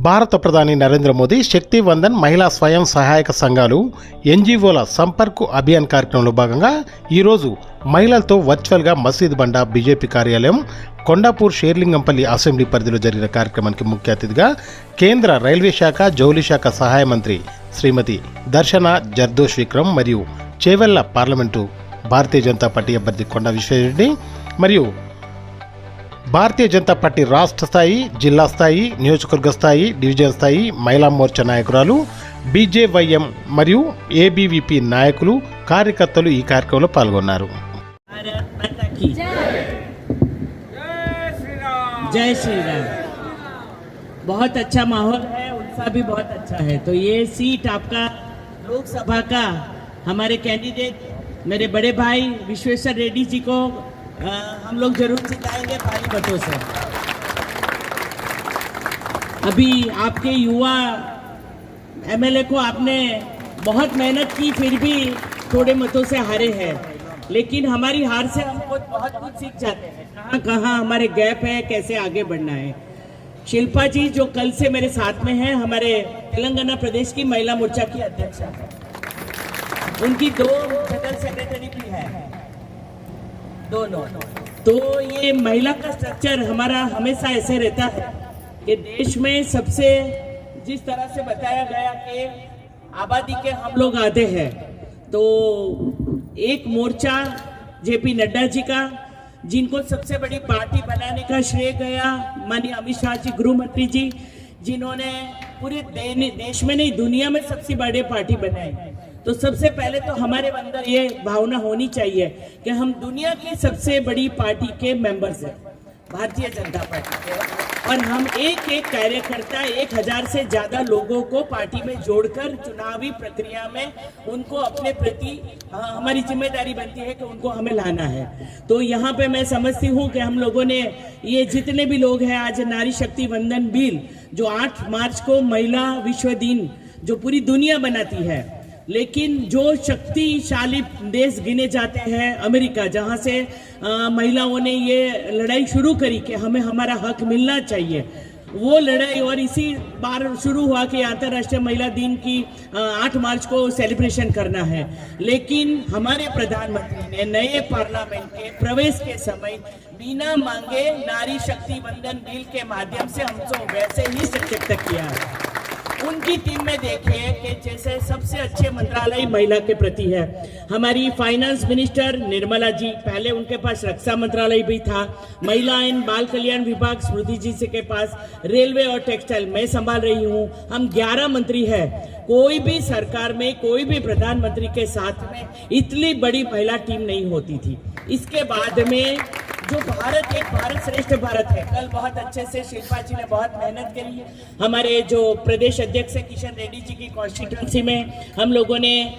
భారత ప్రధాని నరేంద్ర మోదీ శక్తి వందన్ మహిళా స్వయం సహాయక సంఘాలు ఎన్జీఓల సంపర్క్ అభియాన్ కార్యక్రమంలో భాగంగా ఈరోజు మహిళలతో వర్చువల్గా మసీద్ బండ బీజేపీ కార్యాలయం కొండాపూర్ షేర్లింగంపల్లి అసెంబ్లీ పరిధిలో జరిగిన కార్యక్రమానికి ముఖ్య అతిథిగా కేంద్ర రైల్వే శాఖ జౌలి శాఖ సహాయ మంత్రి శ్రీమతి దర్శన జర్దోష్ విక్రమ్ మరియు చేవెళ్ల పార్లమెంటు భారతీయ జనతా పార్టీ అభ్యర్థి కొండ విశ్వేశ్వరరెడ్డి మరియు భారతీయ జనతా పార్టీ రాష్ట్ర స్థాయి, జిల్లా స్థాయి, నియోజకవర్గ స్థాయి, డివిజన్ స్థాయి మహిళా మోర్చా నాయకురాలు, బీజేవైఎం మరియు ఏబీవీపీ నాయకులు, కార్యకర్తలు ఈ కార్యక్రమంలో పాల్గొన్నారు. जय श्री राम। बहुत अच्छा माहौल है, उत्साह भी बहुत अच्छा है। तो ये सीट आपका लोकसभा का हमारे कैंडिडेट मेरे बड़े भाई विश्वेश्वर रेड्डी जी को हम लोग जरूर जिताएंगे भारी मतों से। अभी आपके युवा एमएलए को आपने बहुत मेहनत की, फिर भी थोड़े मतों से हारे हैं, लेकिन हमारी हार से हम बहुत कुछ सीख जाते हैं, कहाँ कहाँ हमारे गैप है, कैसे आगे बढ़ना है। शिल्पा जी जो कल से मेरे साथ में हैं, हमारे तेलंगाना प्रदेश की महिला मोर्चा की अध्यक्ष है, उनकी 2 जनरल सेक्रेटरी भी है, दोनों। तो ये महिला का स्ट्रक्चर हमारा हमेशा ऐसे रहता है कि देश में सबसे जिस तरह से बताया गया कि आबादी के हम लोग आधे हैं, तो एक मोर्चा जेपी नड्डा जी का, जिनको सबसे बड़ी पार्टी बनाने का श्रेय गया माननीय अमित शाह जी गृह मंत्री जी, जिन्होंने पूरे देश में नहीं दुनिया में सबसे बड़ी पार्टी बनाई। तो सबसे पहले तो हमारे अंदर ये भावना होनी चाहिए कि हम दुनिया की सबसे बड़ी पार्टी के मेंबर्स हैं, भारतीय जनता पार्टी के, और हम एक एक कार्यकर्ता 1000 से ज्यादा लोगों को पार्टी में जोड़कर चुनावी प्रक्रिया में उनको अपने प्रति हमारी जिम्मेदारी बनती है कि उनको हमें लाना है। तो यहाँ पे मैं समझती हूँ कि हम लोगों ने ये जितने भी लोग हैं, आज नारी शक्ति वंदन बिल जो 8 मार्च को महिला विश्व दिन जो पूरी दुनिया बनाती है, लेकिन जो शक्तिशाली देश गिने जाते हैं अमेरिका, जहां से महिलाओं ने ये लड़ाई शुरू करी कि हमें हमारा हक मिलना चाहिए, वो लड़ाई और इसी बार शुरू हुआ कि अंतर्राष्ट्रीय महिला दिन की 8 मार्च को सेलिब्रेशन करना है। लेकिन हमारे प्रधानमंत्री ने नए पार्लियामेंट के प्रवेश के समय बिना मांगे नारी शक्ति वंदन बिल के माध्यम से हमको वैसे ही सशक्त किया है। उनकी टीम में देखिए कि जैसे सबसे अच्छे मंत्रालय महिला के प्रति है, हमारी फाइनेंस मिनिस्टर निर्मला जी, पहले उनके पास रक्षा मंत्रालय भी था, महिला एवं बाल कल्याण विभाग स्मृति जी से के पास, रेलवे और टेक्सटाइल मैं संभाल रही हूँ, हम 11 मंत्री हैं। कोई भी सरकार में कोई भी प्रधानमंत्री के साथ में इतनी बड़ी महिला टीम नहीं होती थी। इसके बाद में जो भारत एक भारत श्रेष्ठ भारत है, कल बहुत अच्छे से शिल्पा जी ने बहुत मेहनत करी है। हमारे जो प्रदेश अध्यक्ष है किशन रेड्डी जी की कॉन्स्टिट्यूंसी में हम लोगों ने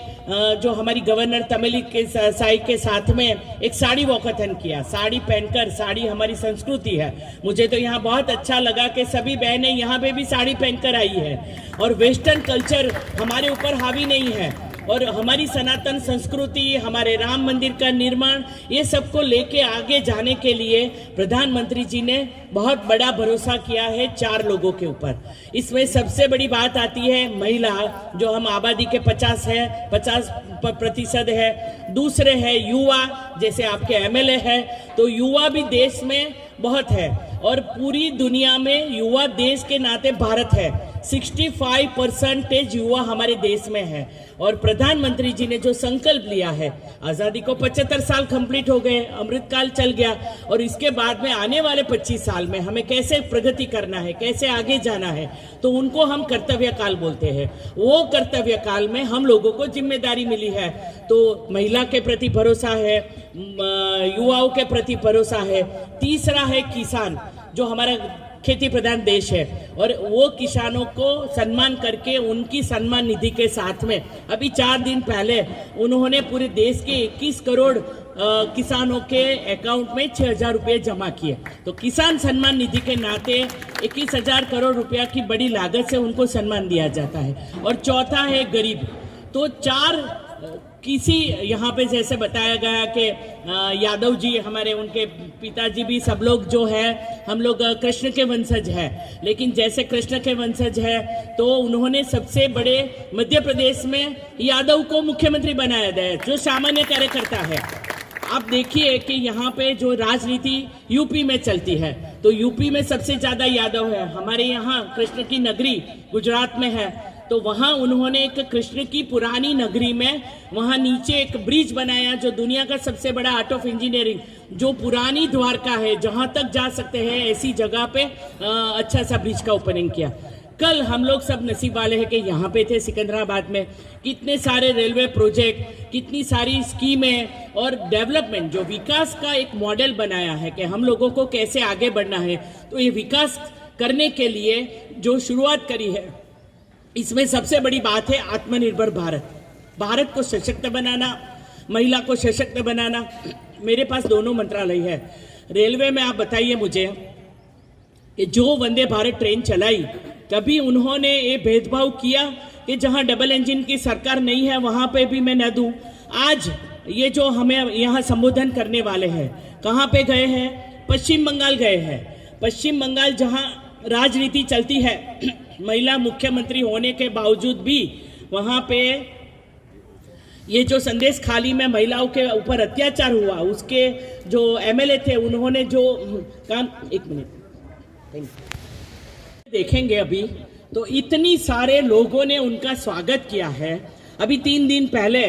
जो हमारी गवर्नर तमिली के साई के साथ में एक साड़ी वॉकथन किया, साड़ी पहनकर, साड़ी हमारी संस्कृति है। मुझे तो यहाँ बहुत अच्छा लगा कि सभी बहनें यहाँ पे भी साड़ी पहनकर आई है, और वेस्टर्न कल्चर हमारे ऊपर हावी नहीं है, और हमारी सनातन संस्कृति, हमारे राम मंदिर का निर्माण, ये सबको लेके आगे जाने के लिए प्रधानमंत्री जी ने बहुत बड़ा भरोसा किया है 4 लोगों के ऊपर। इसमें सबसे बड़ी बात आती है महिला, जो हम आबादी के 50% है। दूसरे है युवा, जैसे आपके एमएलए है, तो युवा भी देश में बहुत है, और पूरी दुनिया में युवा देश के नाते भारत है, 65% युवा हमारे देश में है। और प्रधानमंत्री जी ने जो संकल्प लिया है, आज़ादी को 75 साल कंप्लीट हो गए, अमृतकाल चल गया, और इसके बाद में आने वाले 25 साल में हमें कैसे प्रगति करना है, कैसे आगे जाना है, तो उनको हम कर्तव्य काल बोलते हैं। वो कर्तव्य काल में हम लोगों को जिम्मेदारी मिली है, तो महिला के प्रति भरोसा है, युवाओं के प्रति भरोसा है। तीसरा है किसान, जो हमारा खेती प्रधान देश है, और वो किसानों को सम्मान करके उनकी सम्मान निधि के साथ में अभी 4 दिन पहले उन्होंने पूरे देश के 21 करोड़ किसानों के अकाउंट में 6000 रुपये जमा किए। तो किसान सम्मान निधि के नाते 21,000 करोड़ रुपया की बड़ी लागत से उनको सम्मान दिया जाता है। और चौथा है गरीब। तो 4 किसी यहाँ पे जैसे बताया गया कि यादव जी हमारे उनके पिताजी भी सब लोग जो है हम लोग कृष्ण के वंशज है, लेकिन जैसे कृष्ण के वंशज है तो उन्होंने सबसे बड़े मध्य प्रदेश में यादव को मुख्यमंत्री बनाया है जो सामान्य कार्यकर्ता है। आप देखिए कि यहाँ पे जो राजनीति यूपी में चलती है तो यूपी में सबसे ज्यादा यादव है। हमारे यहाँ कृष्ण की नगरी गुजरात में है तो वहाँ उन्होंने एक कृष्ण की पुरानी नगरी में वहाँ नीचे एक ब्रिज बनाया जो दुनिया का सबसे बड़ा आर्ट ऑफ इंजीनियरिंग, जो पुरानी द्वारका है जहाँ तक जा सकते हैं ऐसी जगह पे अच्छा सा ब्रिज का ओपनिंग किया। कल हम लोग सब नसीब वाले हैं कि यहाँ पे थे सिकंदराबाद में, कितने सारे रेलवे प्रोजेक्ट, कितनी सारी स्कीमें और डेवलपमेंट जो विकास का एक मॉडल बनाया है कि हम लोगों को कैसे आगे बढ़ना है। तो ये विकास करने के लिए जो शुरुआत करी है इसमें सबसे बड़ी बात है आत्मनिर्भर भारत, भारत को सशक्त बनाना, महिला को सशक्त बनाना। मेरे पास दोनों मंत्रालय है। रेलवे में आप बताइए मुझे कि जो वंदे भारत ट्रेन चलाई कभी उन्होंने ये भेदभाव किया कि जहां डबल इंजन की सरकार नहीं है वहां पे भी मैं न दूं। आज ये जो हमें यहाँ संबोधन करने वाले हैं कहाँ पे गए हैं? पश्चिम बंगाल गए हैं। पश्चिम बंगाल जहां राजनीति चलती है, महिला मुख्यमंत्री होने के बावजूद भी वहां पे ये जो संदेश खाली में महिलाओं के ऊपर अत्याचार हुआ उसके जो एमएलए थे उन्होंने जो काम, एक मिनट देखेंगे अभी तो इतनी सारे लोगों ने उनका स्वागत किया है। अभी 3 दिन पहले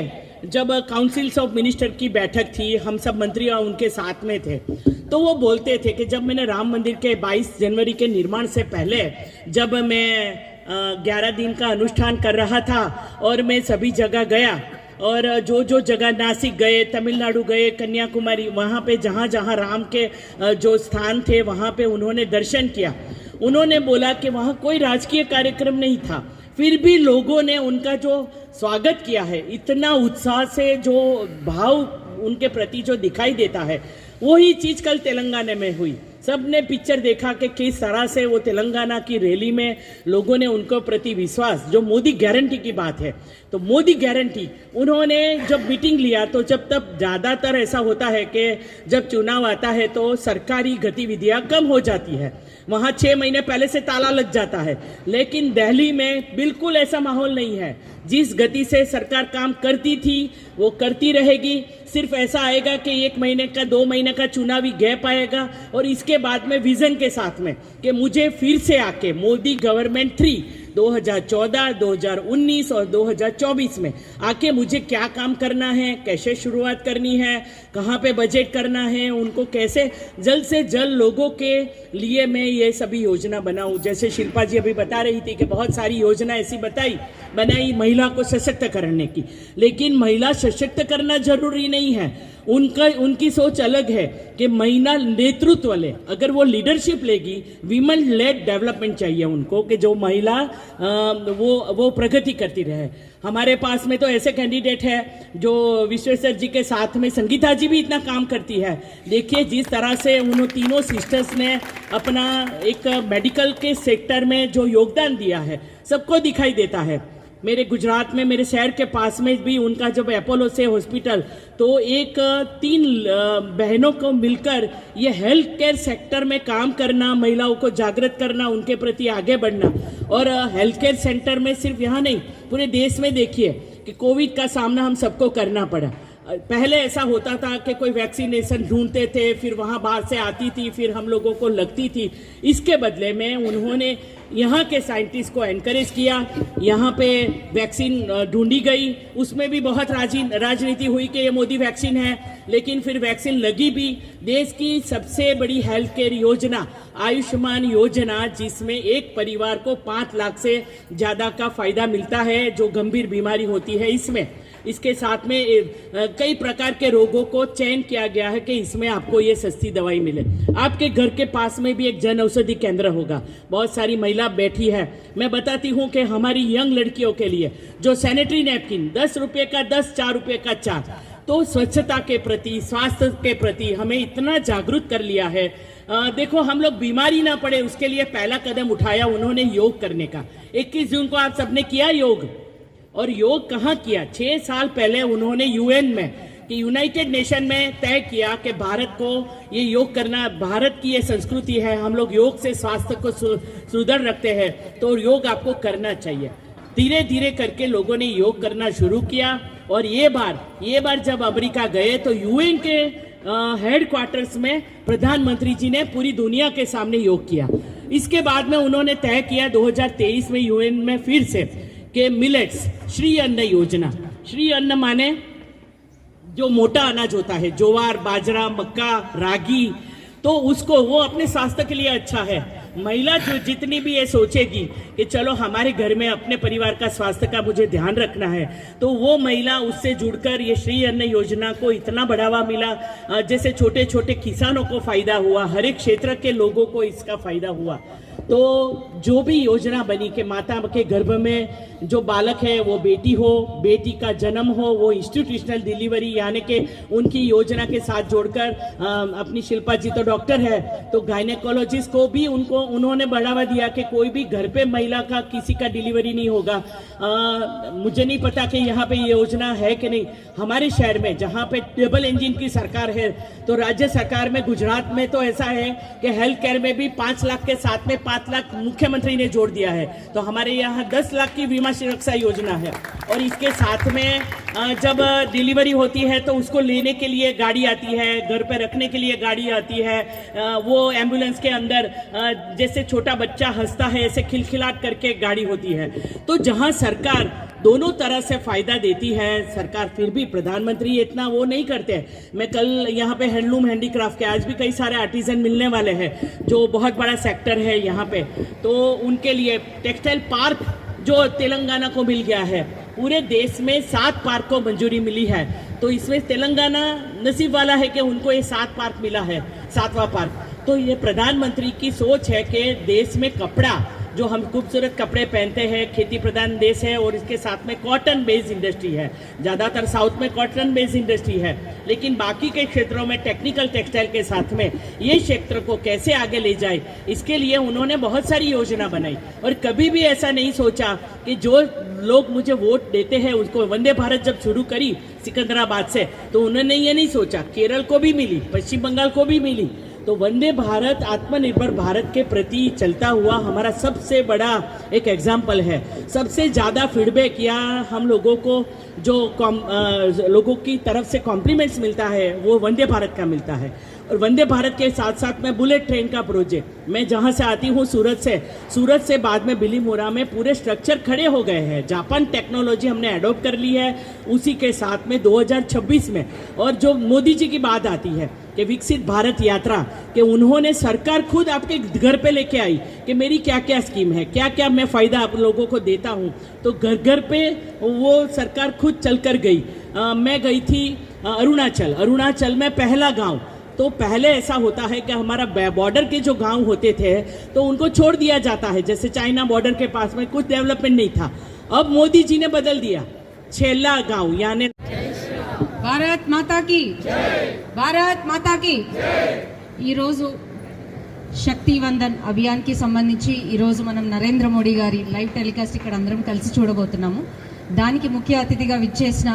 जब काउंसिल्स ऑफ मिनिस्टर की बैठक थी, हम सब मंत्री उनके साथ में थे, तो वो बोलते थे कि जब मैंने राम मंदिर के 22 जनवरी के निर्माण से पहले जब मैं 11 दिन का अनुष्ठान कर रहा था और मैं सभी जगह गया और जो जगह नासिक गए, तमिलनाडु गए, कन्याकुमारी, वहाँ पे जहाँ जहाँ राम के जो स्थान थे वहाँ पे उन्होंने दर्शन किया। उन्होंने बोला कि वहाँ कोई राजकीय कार्यक्रम नहीं था, फिर भी लोगों ने उनका जो स्वागत किया है, इतना उत्साह से जो भाव उनके प्रति जो दिखाई देता है, वही चीज कल तेलंगाना में हुई। सबने पिक्चर देखा कि किस तरह से वो तेलंगाना की रैली में लोगों ने उनको प्रति विश्वास, जो मोदी गारंटी की बात है, तो मोदी गारंटी उन्होंने जब मीटिंग लिया तो जब तब ज़्यादातर ऐसा होता है कि जब चुनाव आता है तो सरकारी गतिविधियां कम हो जाती है, वहाँ 6 महीने पहले से ताला लग जाता है। लेकिन दिल्ली में बिल्कुल ऐसा माहौल नहीं है। जिस गति से सरकार काम करती थी वो करती रहेगी। सिर्फ ऐसा आएगा कि 1 महीने का 2 महीने का चुनावी गैप आएगा और इसके बाद में विजन के साथ में कि मुझे फिर से आके मोदी गवर्नमेंट 3 2014, 2019 और 2024 में आके मुझे क्या काम करना है, कैसे शुरुआत करनी है, कहाँ पे बजट करना है, उनको कैसे जल्द से जल्द लोगों के लिए मैं ये सभी योजना बनाऊं। जैसे शिल्पा जी अभी बता रही थी कि बहुत सारी योजना ऐसी बनाई महिला को सशक्त करने की, लेकिन महिला सशक्त करना जरूरी नहीं है। उनकी सोच अलग है कि महिला नेतृत्व ले, अगर वो लीडरशिप लेगी, वीमेन लेड डेवलपमेंट चाहिए उनको कि जो महिला वो प्रगति करती रहे। हमारे पास में तो ऐसे कैंडिडेट है जो विश्वेश्वर जी के साथ में संगीता जी भी इतना काम करती है। देखिए जिस तरह से उन तीनों सिस्टर्स ने अपना एक मेडिकल के सेक्टर में जो योगदान दिया है सबको दिखाई देता है। मेरे गुजरात में मेरे शहर के पास में भी उनका जब अपोलो से हॉस्पिटल, तो एक 3 बहनों को मिलकर ये हेल्थ केयर सेक्टर में काम करना, महिलाओं को जागृत करना, उनके प्रति आगे बढ़ना। और हेल्थ केयर सेंटर में सिर्फ यहाँ नहीं पूरे देश में देखिए कि कोविड का सामना हम सबको करना पड़ा। पहले ऐसा होता था कि कोई वैक्सीनेशन ढूंढते थे, फिर वहाँ बाहर से आती थी, फिर हम लोगों को लगती थी। इसके बदले में उन्होंने यहाँ के साइंटिस्ट को एनकरेज किया, यहाँ पे वैक्सीन ढूंढी गई, उसमें भी बहुत राजनीति हुई कि ये मोदी वैक्सीन है, लेकिन फिर वैक्सीन लगी भी। देश की सबसे बड़ी हेल्थ केयर योजना आयुष्मान योजना, जिसमें एक परिवार को 5 लाख से ज़्यादा का फायदा मिलता है जो गंभीर बीमारी होती है। इसके साथ में कई प्रकार के रोगों को चयन किया गया है कि इसमें आपको ये सस्ती दवाई मिले। आपके घर के पास में भी एक जन औषधि केंद्र होगा। बहुत सारी महिला बैठी है, मैं बताती हूँ कि हमारी यंग लड़कियों के लिए जो सैनिटरी नैपकिन 10 रुपये का 10, 4 रुपये का 4, तो स्वच्छता के प्रति, स्वास्थ्य के प्रति हमें इतना जागरूक कर लिया है। देखो हम लोग बीमारी ना पड़े उसके लिए पहला कदम उठाया उन्होंने योग करने का। 21 जून को आप सबने किया योग, और योग कहाँ किया? 6 साल पहले उन्होंने यूएन में कि यूनाइटेड नेशन में तय किया कि भारत को ये योग करना, भारत की ये संस्कृति है, हम लोग योग से स्वास्थ्य को सुदृढ़ रखते हैं, तो योग आपको करना चाहिए। धीरे धीरे करके लोगों ने योग करना शुरू किया और ये बार जब अमेरिका गए तो यूएन के हेडक्वार्टर्स में प्रधानमंत्री जी ने पूरी दुनिया के सामने योग किया। इसके बाद में उन्होंने तय किया 2023 में यूएन में फिर से कि मिलेट्स, श्री अन्न योजना। श्री अन्न माने जो मोटा अनाज होता है, ज्वार, बाजरा, मक्का, रागी, तो उसको वो अपने स्वास्थ्य के लिए अच्छा है। महिला जो जितनी भी ये सोचेगी कि चलो हमारे घर में अपने परिवार का स्वास्थ्य का मुझे ध्यान रखना है, तो वो महिला उससे जुड़कर ये श्री अन्न योजना को इतना बढ़ावा मिला, जैसे छोटे छोटे किसानों को फायदा हुआ, हर एक क्षेत्र के लोगों को इसका फायदा हुआ। तो जो भी योजना बनी कि माता के गर्भ में जो बालक है वो बेटी हो, बेटी का जन्म हो वो इंस्टीट्यूशनल डिलीवरी यानी कि उनकी योजना के साथ जोड़कर, अपनी शिल्पा जी तो डॉक्टर है तो गायनेकोलॉजिस्ट को भी उन्होंने बढ़ावा दिया कि कोई भी घर पे महिला का किसी का डिलीवरी नहीं होगा। मुझे नहीं पता कि यहाँ पे ये योजना है कि नहीं। हमारे शहर में जहाँ पे डबल इंजन की सरकार है, तो राज्य सरकार में गुजरात में तो ऐसा है कि हेल्थ केयर में भी 5 लाख के साथ में 5 लाख मुख्यमंत्री ने जोड़ दिया है। तो हमारे यहाँ 10 लाख की बीमा सुरक्षा योजना है और इसके साथ में जब डिलीवरी होती है तो उसको लेने के लिए गाड़ी आती है, घर पे रखने के लिए गाड़ी आती है। वो एम्बुलेंस के अंदर जैसे छोटा बच्चा हंसता है ऐसे खिलखिलाट करके गाड़ी होती है। तो जहां सरकार दोनों तरह से फायदा देती है, सरकार फिर भी प्रधानमंत्री इतना वो नहीं करते। मैं कल यहाँ पे हैंडलूम हैंडीक्राफ्ट के आज भी कई सारे आर्टिजन मिलने वाले हैं जो बहुत बड़ा सेक्टर है यहाँ पे, तो उनके लिए टेक्सटाइल पार्क जो तेलंगाना को मिल गया है, पूरे देश में 7 पार्क को मंजूरी मिली है। तो इसमें तेलंगाना नसीब वाला है कि उनको ये 7 पार्क मिला है, 7वां पार्क। तो ये प्रधानमंत्री की सोच है कि देश में कपड़ा, जो हम खूबसूरत कपड़े पहनते हैं, खेती प्रधान देश है और इसके साथ में कॉटन बेस्ड इंडस्ट्री है। ज़्यादातर साउथ में कॉटन बेस्ड इंडस्ट्री है, लेकिन बाकी के क्षेत्रों में टेक्निकल टेक्सटाइल के साथ में ये क्षेत्र को कैसे आगे ले जाए, इसके लिए उन्होंने बहुत सारी योजना बनाई। और कभी भी ऐसा नहीं सोचा कि जो लोग मुझे वोट देते हैं उसको, वंदे भारत जब शुरू करी सिकंदराबाद से, तो उन्होंने ये नहीं सोचा, केरल को भी मिली, पश्चिम बंगाल को भी मिली। तो वंदे भारत आत्मनिर्भर भारत के प्रति चलता हुआ हमारा सबसे बड़ा एक एग्जाम्पल है। सबसे ज़्यादा फीडबैक या हम लोगों को जो लोगों की तरफ से कॉम्प्लीमेंट्स मिलता है वो वंदे भारत का मिलता है। और वंदे भारत के साथ साथ में बुलेट ट्रेन का प्रोजेक्ट, मैं जहां से आती हूं सूरत से बाद में बिलीमोरा में पूरे स्ट्रक्चर खड़े हो गए हैं। जापान टेक्नोलॉजी हमने अडॉप्ट कर ली है उसी के साथ में 2026 में। और जो मोदी जी की बात आती है कि विकसित भारत यात्रा, कि उन्होंने सरकार खुद आपके घर पे लेके आई कि मेरी क्या क्या स्कीम है, क्या क्या मैं फ़ायदा आप लोगों को देता हूँ। तो घर घर पे वो सरकार खुद चल कर गई। मैं गई थी अरुणाचल में पहला गांव। तो पहले ऐसा होता है कि हमारा बॉर्डर के जो गांव होते थे तो उनको छोड़ दिया जाता है, जैसे चाइना बॉर्डर के पास में कुछ डेवलपमेंट नहीं था। अब मोदी जी ने बदल दिया, छेला गांव यानी భారత్ మాతాకి భారత్ మాతాకి ఈరోజు శక్తి వందన్ అభియాన్కి సంబంధించి ఈరోజు మనం నరేంద్ర మోడీ గారి లైవ్ టెలికాస్ట్ ఇక్కడ అందరం కలిసి చూడబోతున్నాము. దానికి ముఖ్య అతిథిగా విచ్చేసిన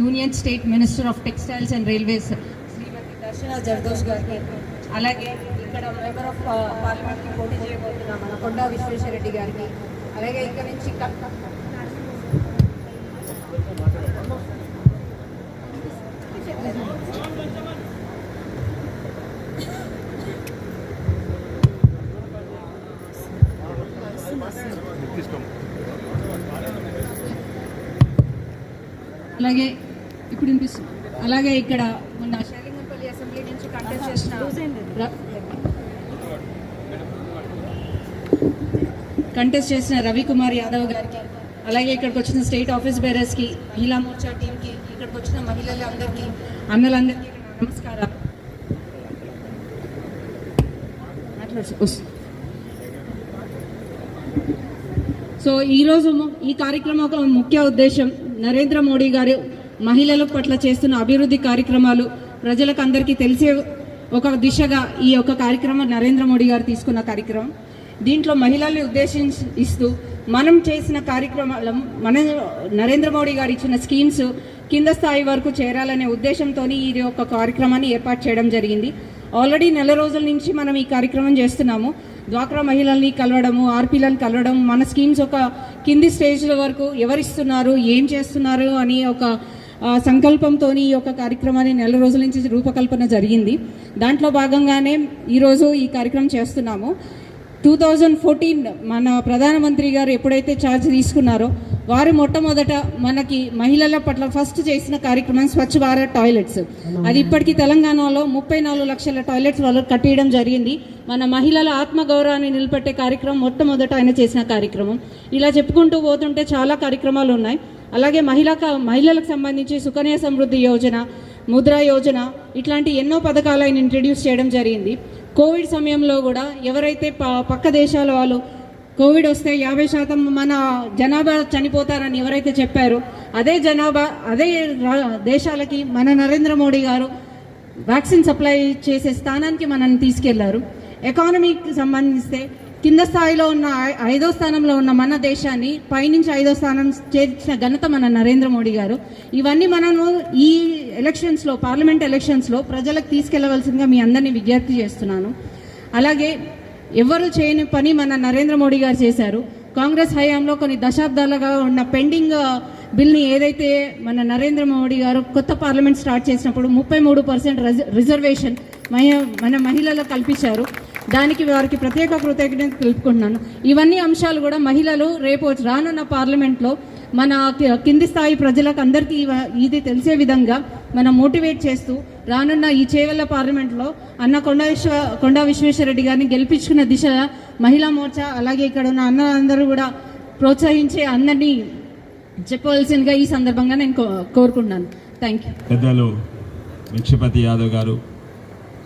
union state minister of textiles and railways Shrimati Darshana Jardosh గారికి, అలాగే ఇక్కడ మెంబర్ ఆఫ్ పార్లమెంట్కి పోటీ చేయబోతున్న మన కొండా విశ్వేశ్వరరెడ్డి గారికి, అలాగే ఇక్కడ నుంచి అలాగే ఇప్పుడు వినిపిస్తుంది. అలాగే ఇక్కడ మొన్న షాలింగంపల్లి అసెంబ్లీ నుంచి కంటెస్ట్ చేసిన రవికుమార్ యాదవ్ గారికి, అలాగే ఇక్కడికి వచ్చిన స్టేట్ ఆఫీస్ బేరర్స్కి, మహిళా మోర్చా టీంకి, ఇక్కడికి వచ్చిన మహిళలందరికీ, అన్నలందరికీ నమస్కారాలు. సో ఈరోజు ఈ కార్యక్రమం ఒక ముఖ్య ఉద్దేశం, నరేంద్ర మోడీ గారు మహిళల పట్ల చేస్తున్న అభివృద్ధి కార్యక్రమాలు ప్రజలకు అందరికీ తెలిసే ఒక దిశగా ఈ యొక్క కార్యక్రమం నరేంద్ర మోడీ గారు తీసుకున్న కార్యక్రమం. దీంట్లో మహిళల్ని ఉద్దేశిస్తూ మనం చేసిన కార్యక్రమాలు మన నరేంద్ర మోడీ గారు ఇచ్చిన స్కీమ్స్ కింద స్థాయి వరకు చేరాలనే ఉద్దేశంతో ఈ యొక్క కార్యక్రమాన్ని ఏర్పాటు చేయడం జరిగింది. ఆల్రెడీ నెల రోజుల నుంచి మనం ఈ కార్యక్రమం చేస్తున్నాము. డ్వాక్రా మహిళల్ని కలవడము, ఆర్పీలను కలవడం, మన స్కీమ్స్ ఒక కింది స్టేజ్ల వరకు ఎవరిస్తున్నారు, ఏం చేస్తున్నారు అని ఒక సంకల్పంతో ఈ యొక్క కార్యక్రమాన్ని నెల రోజుల నుంచి రూపకల్పన జరిగింది. దాంట్లో భాగంగానే ఈరోజు ఈ కార్యక్రమం చేస్తున్నాము. 2014 మన ప్రధానమంత్రి గారు ఎప్పుడైతే ఛార్జ్ తీసుకున్నారో వారు మొట్టమొదట మనకి మహిళల పట్ల ఫస్ట్ చేసిన కార్యక్రమం స్వచ్ఛ భారత్ టాయిలెట్స్. అది ఇప్పటికీ తెలంగాణలో 34 లక్షల టాయిలెట్స్ వాళ్ళు కట్టేయడం జరిగింది. మన మహిళల ఆత్మగౌరవాన్ని నిలబెట్టే కార్యక్రమం మొట్టమొదట ఆయన చేసిన కార్యక్రమం. ఇలా చెప్పుకుంటూ పోతుంటే చాలా కార్యక్రమాలు ఉన్నాయి. అలాగే మహిళలకు సంబంధించి సుకన్య సమృద్ధి యోజన, ముద్రా యోజన ఇట్లాంటి ఎన్నో పథకాలు ఆయన ఇంట్రడ్యూస్ చేయడం జరిగింది. కోవిడ్ సమయంలో కూడా ఎవరైతే పక్క దేశాల వాళ్ళు కోవిడ్ వస్తే 50% మన జనాభా చనిపోతారని ఎవరైతే చెప్పారో అదే దేశాలకి మన నరేంద్ర మోడీ గారు వ్యాక్సిన్ సప్లై చేసే స్థానానికి మనల్ని తీసుకెళ్లారు. ఎకానమీకి సంబంధిస్తే కింద స్థాయిలో ఉన్న 5వ స్థానంలో ఉన్న మన దేశాన్ని పైనుంచి 5వ స్థానం చేర్చిన ఘనత మన నరేంద్ర మోడీ గారు. ఇవన్నీ మనము ఈ ఎలక్షన్స్లో, పార్లమెంట్ ఎలక్షన్స్లో ప్రజలకు తీసుకెళ్లవలసిందిగా మీ అందరినీ విజ్ఞప్తి చేస్తున్నాను. అలాగే ఎవరు చేయని పని మన నరేంద్ర మోడీ గారు చేశారు. కాంగ్రెస్ హయాంలో కొన్ని దశాబ్దాలుగా ఉన్న పెండింగ్ బిల్ని ఏదైతే మన నరేంద్ర మోడీ గారు కొత్త పార్లమెంట్ స్టార్ట్ చేసినప్పుడు 33% రిజర్వేషన్ మన మహిళలకు కల్పించారు. దానికి వారికి ప్రత్యేక కృతజ్ఞత తెలుపుకుంటున్నాను. ఇవన్నీ అంశాలు కూడా మహిళలు రేపు రానున్న పార్లమెంట్లో మన కింది స్థాయి ప్రజలకు అందరికీ ఇది తెలిసే విధంగా మనం మోటివేట్ చేస్తూ రానున్న ఈ చేవెళ్ల పార్లమెంట్లో అన్న కొండా విశ్వేశ్వరరెడ్డి గారిని గెలిపించుకున్న దిశ మహిళా మోర్చా, అలాగే ఇక్కడ ఉన్న అన్నలందరూ కూడా ప్రోత్సహించే అందరినీ చెప్పవలసిందిగా ఈ సందర్భంగా నేను కోరుకుంటున్నాను. Thank you. పెద్దలు మిక్షపతి యాదవ్ గారు,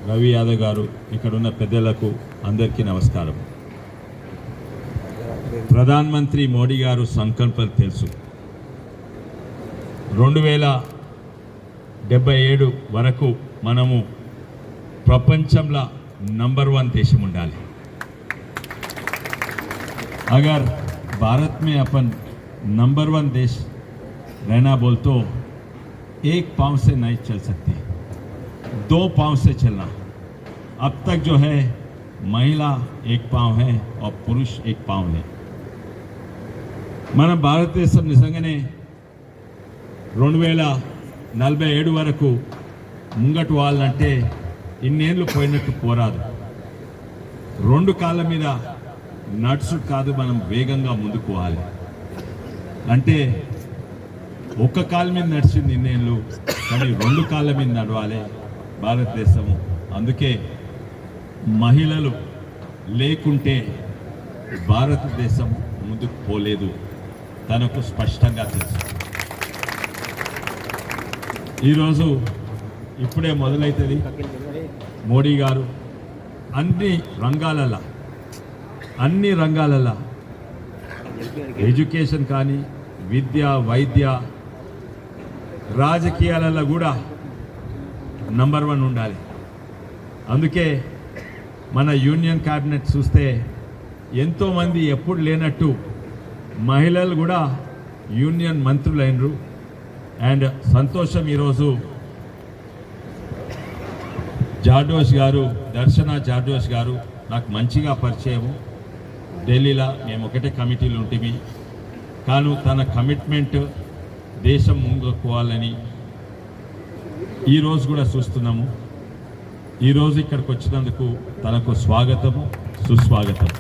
రవి యాదవ్ గారు, ఇక్కడ ఉన్న పెద్దలకు అందరికీ నమస్కారం. ప్రధానమంత్రి మోడీ గారు సంకల్పం తెలుసు. 2077 వరకు మనము ప్రపంచంలో నంబర్ 1 దేశం ఉండాలి. అగర్ భారత్ में अपन नंबर 1 देश रहना बोल तो एक पांव से नहीं चल सकते, 2 पांव से चलना. अब तक जो है महिला एक पांव है और पुरुष एक पांव है. మన భారతదేశం నిజంగానే 2047 వరకు ముంగటు వాళ్ళంటే ఇన్నేళ్ళు పోయినట్టు పోరాదు. 2 కాళ్ళ మీద నడుచు కాదు, మనం వేగంగా ముందుకు పోవాలి. అంటే ఒక్క కాళ్ళ మీద నడిచింది ఇన్నేళ్ళు, కానీ 2 కాళ్ళ మీద నడవాలి భారతదేశము. అందుకే మహిళలు లేకుంటే భారతదేశం ముందుకు పోలేదు, తనకు స్పష్టంగా తెలుసు. ఈరోజు ఇప్పుడే మొదలవుతుంది. మోడీ గారు అన్ని రంగాలలో ఎడ్యుకేషన్ కానీ, విద్య, వైద్య, రాజకీయాలలో కూడా నంబర్ 1 ఉండాలి. అందుకే మన యూనియన్ క్యాబినెట్ చూస్తే ఎంతోమంది ఎప్పుడు లేనట్టు మహిళలు కూడా యూనియన్ మంత్రులైనరు. అండ్ సంతోషం, ఈరోజు దర్శన జార్డోష్ గారు నాకు మంచిగా పరిచయము. ఢిల్లీలో మేము ఒకటే కమిటీలు ఉంటిమి. కానీ తన కమిట్మెంట్ దేశం ముందుకు పోవాలని ఈరోజు కూడా చూస్తున్నాము. ఈరోజు ఇక్కడికి వచ్చినందుకు తనకు స్వాగతము, సుస్వాగతం.